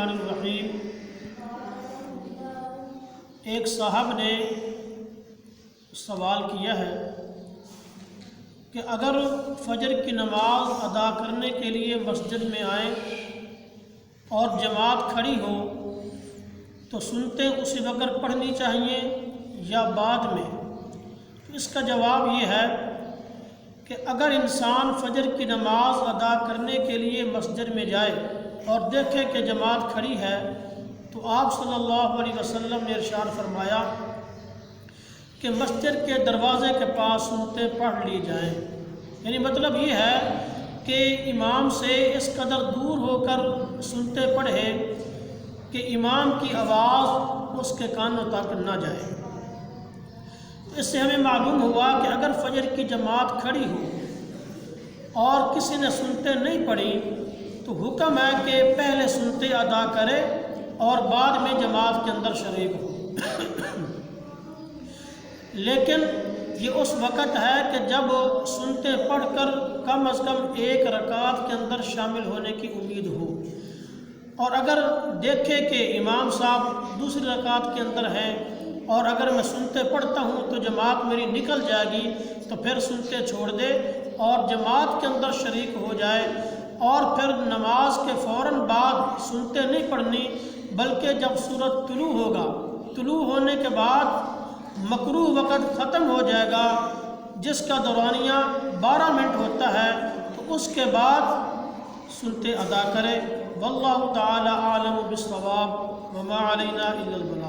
الرحمن الرحیم۔ ایک صاحب نے سوال کیا ہے کہ اگر فجر کی نماز ادا کرنے کے لیے مسجد میں آئیں اور جماعت کھڑی ہو تو سنتے اسی وقت پڑھنی چاہیے یا بعد میں؟ اس کا جواب یہ ہے کہ اگر انسان فجر کی نماز ادا کرنے کے لیے مسجد میں جائے اور دیکھے کہ جماعت کھڑی ہے تو آپ صلی اللہ علیہ وسلم نے ارشاد فرمایا کہ مسجد کے دروازے کے پاس سنتے پڑھ لی جائیں۔ یعنی مطلب یہ ہے کہ امام سے اس قدر دور ہو کر سنتے پڑھے کہ امام کی آواز اس کے کانوں تک نہ جائے۔ اس سے ہمیں معلوم ہوا کہ اگر فجر کی جماعت کھڑی ہو اور کسی نے سنتے نہیں پڑھی تو حکم ہے کہ پہلے سنتے ادا کرے اور بعد میں جماعت کے اندر شریک ہو۔ لیکن یہ اس وقت ہے کہ جب سنتے پڑھ کر کم از کم ایک رکعت کے اندر شامل ہونے کی امید ہو، اور اگر دیکھے کہ امام صاحب دوسری رکعت کے اندر ہیں اور اگر میں سنتے پڑھتا ہوں تو جماعت میری نکل جائے گی تو پھر سنتے چھوڑ دے اور جماعت کے اندر شریک ہو جائے، اور پھر نماز کے فوراً بعد سنتے نہیں پڑھنی بلکہ جب سورج طلوع ہوگا، طلوع ہونے کے بعد مکروہ وقت ختم ہو جائے گا جس کا دورانیہ 12 منٹ ہوتا ہے، تو اس کے بعد سنتے ادا کرے۔ واللہ تعالی عالم بالصواب وما علینا الا البلاغ۔